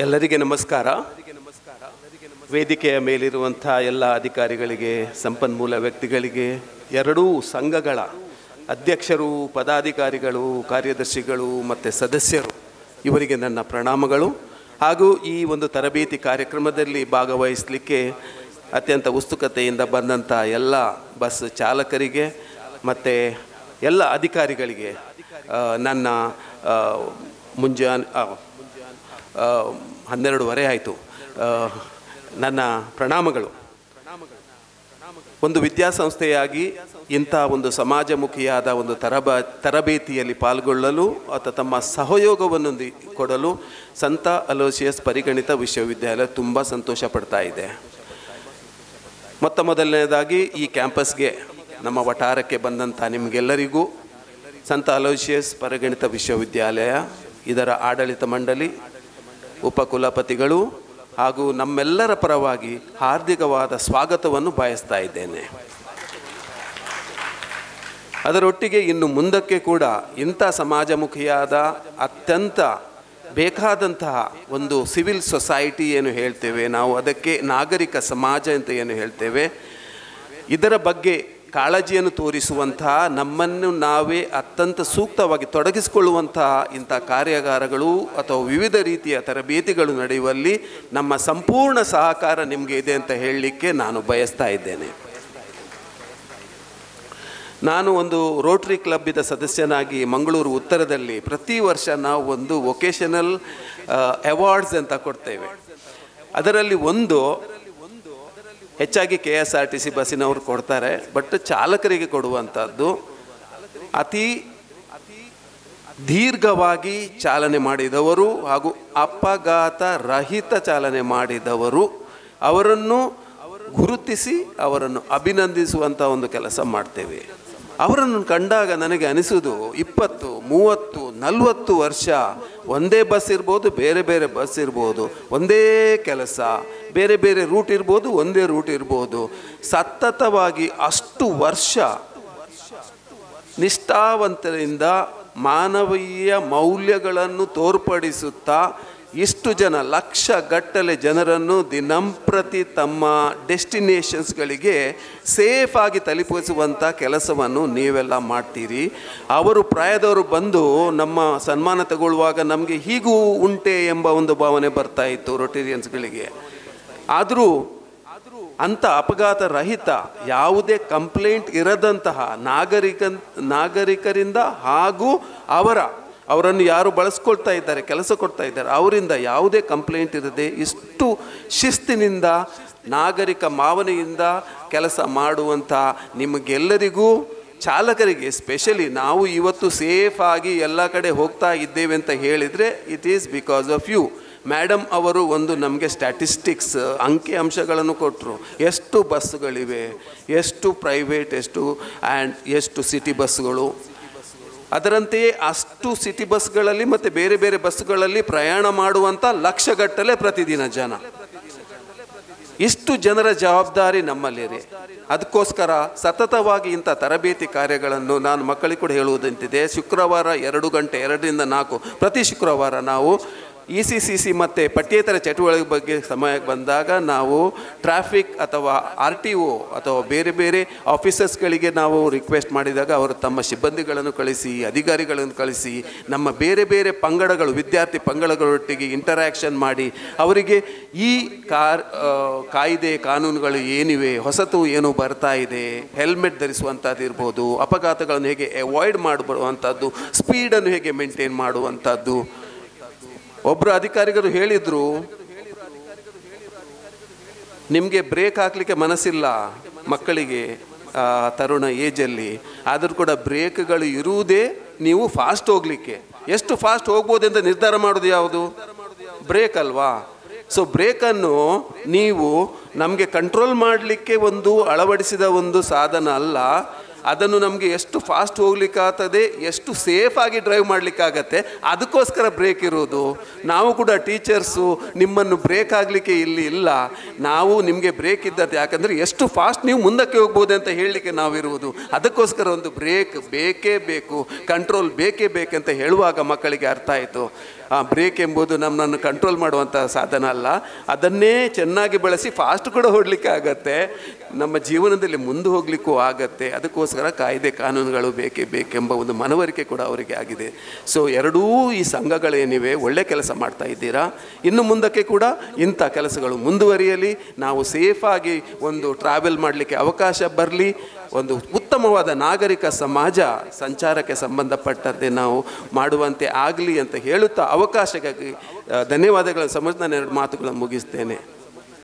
ಎಲ್ಲರಿಗೆ ನಮಸ್ಕಾರ. ವೇದಿಕೆಯ ಮೇಲಿರುವಂಥ ಎಲ್ಲ ಅಧಿಕಾರಿಗಳಿಗೆ, ಸಂಪನ್ಮೂಲ ವ್ಯಕ್ತಿಗಳಿಗೆ, ಎರಡೂ ಸಂಘಗಳ ಅಧ್ಯಕ್ಷರು, ಪದಾಧಿಕಾರಿಗಳು, ಕಾರ್ಯದರ್ಶಿಗಳು ಮತ್ತು ಸದಸ್ಯರು, ಇವರಿಗೆ ನನ್ನ ಪ್ರಣಾಮಗಳು. ಹಾಗೂ ಈ ಒಂದು ತರಬೇತಿ ಕಾರ್ಯಕ್ರಮದಲ್ಲಿ ಭಾಗವಹಿಸಲಿಕ್ಕೆ ಅತ್ಯಂತ ಉತ್ಸುಕತೆಯಿಂದ ಬಂದಂಥ ಎಲ್ಲ ಬಸ್ ಚಾಲಕರಿಗೆ ಮತ್ತು ಎಲ್ಲ ಅಧಿಕಾರಿಗಳಿಗೆ ನನ್ನ ಮುಂಜಾನೆ 12:30 ಆಯಿತು, ನನ್ನ ಪ್ರಣಾಮಗಳು. ಒಂದು ವಿದ್ಯಾಸಂಸ್ಥೆಯಾಗಿ ಇಂಥ ಒಂದು ಸಮಾಜಮುಖಿಯಾದ ಒಂದು ತರಬೇತಿಯಲ್ಲಿ ಪಾಲ್ಗೊಳ್ಳಲು ಅಥವಾ ತಮ್ಮ ಸಹಯೋಗವನ್ನು ಕೊಡಲು ಸಂತ ಅಲೋಸಿಯಸ್ ಪರಿಗಣಿತ ವಿಶ್ವವಿದ್ಯಾಲಯ ತುಂಬ ಸಂತೋಷ ಪಡ್ತಾ ಇದೆ. ಮೊದಲನೇದಾಗಿ ಈ ಕ್ಯಾಂಪಸ್ಗೆ, ನಮ್ಮ ವಠಾರಕ್ಕೆ ಬಂದಂಥ ನಿಮಗೆಲ್ಲರಿಗೂ ಸಂತ ಅಲೋಸಿಯಸ್ ಪರಿಗಣಿತ ವಿಶ್ವವಿದ್ಯಾಲಯ, ಇದರ ಆಡಳಿತ ಮಂಡಳಿ, ಉಪಕುಲಪತಿಗಳು ಹಾಗೂ ನಮ್ಮೆಲ್ಲರ ಪರವಾಗಿ ಹಾರ್ದಿಕವಾದ ಸ್ವಾಗತವನ್ನು ಬಯಸ್ತಾ ಇದ್ದೇನೆ. ಅದರೊಟ್ಟಿಗೆ ಇನ್ನು ಮುಂದಕ್ಕೆ ಕೂಡ ಇಂಥ ಸಮಾಜಮುಖಿಯಾದ ಅತ್ಯಂತ ಬೇಕಾದಂತಹ ಒಂದು ಸಿವಿಲ್ ಸೊಸೈಟಿ ಏನು ಹೇಳ್ತೇವೆ ನಾವು, ಅದಕ್ಕೆ ನಾಗರಿಕ ಸಮಾಜ ಅಂತ ಏನು ಹೇಳ್ತೇವೆ, ಇದರ ಬಗ್ಗೆ ಕಾಳಜಿಯನ್ನು ತೋರಿಸುವಂತಹ, ನಮ್ಮನ್ನು ನಾವೇ ಅತ್ಯಂತ ಸೂಕ್ತವಾಗಿ ತೊಡಗಿಸಿಕೊಳ್ಳುವಂತಹ ಇಂಥ ಕಾರ್ಯಾಗಾರಗಳು ಅಥವಾ ವಿವಿಧ ರೀತಿಯ ತರಬೇತಿಗಳು ನಡೆಯುವಲ್ಲಿ ನಮ್ಮ ಸಂಪೂರ್ಣ ಸಹಕಾರ ನಿಮಗೆ ಇದೆ ಅಂತ ಹೇಳಲಿಕ್ಕೆ ನಾನು ಬಯಸ್ತಾ ಇದ್ದೇನೆ. ನಾನು ಒಂದು ರೋಟರಿ ಕ್ಲಬ್ಬಿದ ಸದಸ್ಯನಾಗಿ ಮಂಗಳೂರು ಉತ್ತರದಲ್ಲಿ ಪ್ರತಿ ವರ್ಷ ನಾವು ಒಂದು ವೊಕೇಶನಲ್ ಅವಾರ್ಡ್ಸ್ ಅಂತ ಕೊಡ್ತೇವೆ. ಅದರಲ್ಲಿ ಒಂದು ಹೆಚ್ಚಾಗಿ KSRTC ಬಸ್ಸಿನವರು ಕೊಡ್ತಾರೆ, ಬಟ್ ಚಾಲಕರಿಗೆ ಕೊಡುವಂಥದ್ದು ಅತಿ ದೀರ್ಘವಾಗಿ ಚಾಲನೆ ಮಾಡಿದವರು ಹಾಗೂ ಅಪಘಾತ ರಹಿತ ಚಾಲನೆ ಮಾಡಿದವರು, ಅವರನ್ನು ಗುರುತಿಸಿ ಅವರನ್ನು ಅಭಿನಂದಿಸುವಂಥ ಒಂದು ಕೆಲಸ ಮಾಡ್ತೇವೆ. ಅವರನ್ನು ಕಂಡಾಗ ನನಗೆ ಅನಿಸೋದು 20, 30, 40 ವರ್ಷ ಒಂದೇ ಬಸ್ ಇರ್ಬೋದು, ಬೇರೆ ಬೇರೆ ಬಸ್ ಇರ್ಬೋದು, ಒಂದೇ ಕೆಲಸ, ಬೇರೆ ಬೇರೆ ರೂಟ್ ಇರ್ಬೋದು, ಒಂದೇ ರೂಟ್ ಇರ್ಬೋದು, ಸತತವಾಗಿ ಅಷ್ಟು ವರ್ಷ ನಿಷ್ಠಾವಂತರಿಂದ ಮಾನವೀಯ ಮೌಲ್ಯಗಳನ್ನು ತೋರ್ಪಡಿಸುತ್ತಾ ಇಷ್ಟು ಜನ, ಲಕ್ಷಗಟ್ಟಲೆ ಜನರನ್ನು ದಿನಂಪ್ರತಿ ತಮ್ಮ ಡೆಸ್ಟಿನೇಷನ್ಸ್ಗಳಿಗೆ ಸೇಫಾಗಿ ತಲುಪಿಸುವಂಥ ಕೆಲಸವನ್ನು ನೀವೆಲ್ಲ ಮಾಡ್ತೀರಿ. ಅವರು ಪ್ರಾಯದವರು ಬಂದು ನಮ್ಮ ಸನ್ಮಾನ ತಗೊಳ್ಳುವಾಗ ನಮಗೆ ಹೀಗೂ ಉಂಟೆ ಎಂಬ ಒಂದು ಭಾವನೆ ಬರ್ತಾ ಇತ್ತು ರೋಟೇರಿಯನ್ಸ್ಗಳಿಗೆ. ಆದರೂ ಅಂಥ ಅಪಘಾತ ರಹಿತ, ಯಾವುದೇ ಕಂಪ್ಲೇಂಟ್ ಇರದಂತಹ ನಾಗರಿಕರಿಂದ ಹಾಗೂ ಅವರನ್ನು ಯಾರು ಬಳಸ್ಕೊಳ್ತಾ ಇದ್ದಾರೆ, ಕೆಲಸ ಕೊಡ್ತಾ ಇದ್ದಾರೆ, ಅವರಿಂದ ಯಾವುದೇ ಕಂಪ್ಲೇಂಟ್ ಇರದೆ ಇಷ್ಟು ಶಿಸ್ತಿನಿಂದ, ನಾಗರಿಕ ಭಾವನೆಯಿಂದ ಕೆಲಸ ಮಾಡುವಂಥ ನಿಮಗೆಲ್ಲರಿಗೂ, ಚಾಲಕರಿಗೆ ಸ್ಪೆಷಲಿ, ನಾವು ಇವತ್ತು ಸೇಫಾಗಿ ಎಲ್ಲ ಕಡೆ ಹೋಗ್ತಾ ಇದ್ದೇವೆ ಅಂತ ಹೇಳಿದರೆ it is because of you. Madam ಅವರು ಒಂದು ನಮಗೆ ಸ್ಟ್ಯಾಟಿಸ್ಟಿಕ್ಸ್, ಅಂಕಿ ಅಂಶಗಳನ್ನು ಕೊಟ್ಟರು. ಎಷ್ಟು ಬಸ್ಸುಗಳಿವೆ, ಎಷ್ಟು ಪ್ರೈವೇಟ್, ಎಷ್ಟು ಸಿಟಿ ಬಸ್ಸುಗಳು, ಅದರಂತೆಯೇ ಅಷ್ಟು ಸಿಟಿ ಬಸ್ಗಳಲ್ಲಿ ಮತ್ತು ಬೇರೆ ಬೇರೆ ಬಸ್ಸುಗಳಲ್ಲಿ ಪ್ರಯಾಣ ಮಾಡುವಂಥ ಲಕ್ಷಗಟ್ಟಲೆ ಪ್ರತಿದಿನ ಜನ. ಇಷ್ಟು ಜನರ ಜವಾಬ್ದಾರಿ ನಮ್ಮಲ್ಲಿದೆ. ಅದಕ್ಕೋಸ್ಕರ ಸತತವಾಗಿ ಇಂಥ ತರಬೇತಿ ಕಾರ್ಯಗಳನ್ನು ನಾನು ಮಕ್ಕಳಿಗೆ ಕೂಡ ಹೇಳುವುದಂತಿದೆ. ಶುಕ್ರವಾರ 2 ಗಂಟೆ 2ರಿಂದ 4 ಪ್ರತಿ ಶುಕ್ರವಾರ ನಾವು ECCC ಮತ್ತು ಪಠ್ಯೇತರ ಚಟುವಟಿಕೆ ಬಗ್ಗೆ ಸಮಯಕ್ಕೆ ಬಂದಾಗ ನಾವು ಟ್ರಾಫಿಕ್ ಅಥವಾ RTO ಅಥವಾ ಬೇರೆ ಬೇರೆ ಆಫೀಸರ್ಸ್ಗಳಿಗೆ ನಾವು ರಿಕ್ವೆಸ್ಟ್ ಮಾಡಿದಾಗ ಅವರು ತಮ್ಮ ಸಿಬ್ಬಂದಿಗಳನ್ನು ಕಳಿಸಿ, ಅಧಿಕಾರಿಗಳನ್ನು ಕಳಿಸಿ, ನಮ್ಮ ಬೇರೆ ಬೇರೆ ಪಂಗಡಗಳು, ವಿದ್ಯಾರ್ಥಿ ಪಂಗಡಗಳೊಟ್ಟಿಗೆ ಇಂಟರ್ಯಾಕ್ಷನ್ ಮಾಡಿ ಅವರಿಗೆ ಈ ಕಾಯ್ದೆ ಕಾನೂನುಗಳು ಏನಿವೆ, ಹೊಸತು ಏನು ಬರ್ತಾ ಇದೆ, ಹೆಲ್ಮೆಟ್ ಧರಿಸುವಂಥದ್ದು ಇರ್ಬೋದು, ಅಪಘಾತಗಳನ್ನು ಹೇಗೆ ಅವಾಯ್ಡ್ ಮಾಡುವಂಥದ್ದು, ಸ್ಪೀಡನ್ನು ಹೇಗೆ ಮೇಂಟೈನ್ ಮಾಡುವಂಥದ್ದು. ಒಬ್ಬರು ಅಧಿಕಾರಿಗಳು ಹೇಳಿದರು, ನಿಮಗೆ ಬ್ರೇಕ್ ಹಾಕಲಿಕ್ಕೆ ಮನಸ್ಸಿಲ್ಲ ಮಕ್ಕಳಿಗೆ ತರುಣ ಏಜಲ್ಲಿ, ಆದರೂ ಕೂಡ ಬ್ರೇಕ್ಗಳು ಇರುವುದೇ ನೀವು ಫಾಸ್ಟ್ ಹೋಗಲಿಕ್ಕೆ. ಎಷ್ಟು ಫಾಸ್ಟ್ ಹೋಗ್ಬೋದೆಂತ ನಿರ್ಧಾರ ಮಾಡೋದು ಯಾವುದು? ಬ್ರೇಕ್ ಅಲ್ವಾ? ಸೊ ಬ್ರೇಕನ್ನು ನೀವು ನಮಗೆ ಕಂಟ್ರೋಲ್ ಮಾಡಲಿಕ್ಕೆ ಒಂದು ಅಳವಡಿಸಿದ ಒಂದು ಸಾಧನ ಅಲ್ಲ, ಅದನ್ನು ನಮಗೆ ಎಷ್ಟು ಫಾಸ್ಟ್ ಹೋಗ್ಲಿಕ್ಕಾಗ್ತದೆ, ಎಷ್ಟು ಸೇಫಾಗಿ ಡ್ರೈವ್ ಮಾಡಲಿಕ್ಕಾಗತ್ತೆ, ಅದಕ್ಕೋಸ್ಕರ ಬ್ರೇಕ್ ಇರೋದು. ನಾವು ಕೂಡ ಟೀಚರ್ಸು ನಿಮ್ಮನ್ನು ಬ್ರೇಕ್ ಆಗಲಿಕ್ಕೆ ಇಲ್ಲಿ ಇಲ್ಲ, ನಾವು ನಿಮಗೆ ಬ್ರೇಕ್ ಇದ್ದದ್ದು ಯಾಕಂದರೆ ಎಷ್ಟು ಫಾಸ್ಟ್ ನೀವು ಮುಂದಕ್ಕೆ ಹೋಗ್ಬೋದು ಅಂತ ಹೇಳಲಿಕ್ಕೆ ನಾವಿರುವುದು. ಅದಕ್ಕೋಸ್ಕರ ಒಂದು ಬ್ರೇಕ್ ಬೇಕೇ ಬೇಕು, ಕಂಟ್ರೋಲ್ ಬೇಕೇ ಬೇಕಂತ ಹೇಳುವಾಗ ಮಕ್ಕಳಿಗೆ ಅರ್ಥ ಆಯಿತು. ಬ್ರೇಕ್ ಎಂಬುದು ನಮ್ಮನ್ನು ಕಂಟ್ರೋಲ್ ಮಾಡುವಂಥ ಸಾಧನ ಅಲ್ಲ, ಅದನ್ನೇ ಚೆನ್ನಾಗಿ ಬಳಸಿ ಫಾಸ್ಟ್ ಕೂಡ ಹೊಡಲಿಕ್ಕೆ ಆಗತ್ತೆ, ನಮ್ಮ ಜೀವನದಲ್ಲಿ ಮುಂದೆ ಹೋಗಲಿಕ್ಕೂ ಆಗತ್ತೆ. ಅದಕ್ಕೋಸ್ಕರ ಕಾಯ್ದೆ ಕಾನೂನುಗಳು ಬೇಕೇ ಬೇಕೆಂಬ ಒಂದು ಮನವರಿಕೆ ಕೂಡ ಅವರಿಗೆ ಆಗಿದೆ. ಸೊ ಎರಡೂ ಈ ಸಂಘಗಳೇನಿವೆ ಒಳ್ಳೆ ಕೆಲಸ ಮಾಡ್ತಾ ಇದ್ದೀರಾ. ಇನ್ನು ಮುಂದಕ್ಕೆ ಕೂಡ ಇಂಥ ಕೆಲಸಗಳು ಮುಂದುವರಿಯಲಿ, ನಾವು ಸೇಫಾಗಿ ಒಂದು ಟ್ರಾವೆಲ್ ಮಾಡಲಿಕ್ಕೆ ಅವಕಾಶ ಬರಲಿ, ಒಂದು ಉತ್ತಮವಾದ ನಾಗರಿಕ ಸಮಾಜ ಸಂಚಾರಕ್ಕೆ ಸಂಬಂಧಪಟ್ಟಂತೆ ನಾವು ಮಾಡುವಂತೆ ಆಗಲಿ ಅಂತ ಹೇಳುತ್ತಾ ಅವಕಾಶಕ್ಕಾಗಿ ಧನ್ಯವಾದಗಳನ್ನು ಸಮರ್ಥ ನಾನು ಎರಡು ಮಾತುಗಳನ್ನು ಮುಗಿಸ್ತೇನೆ.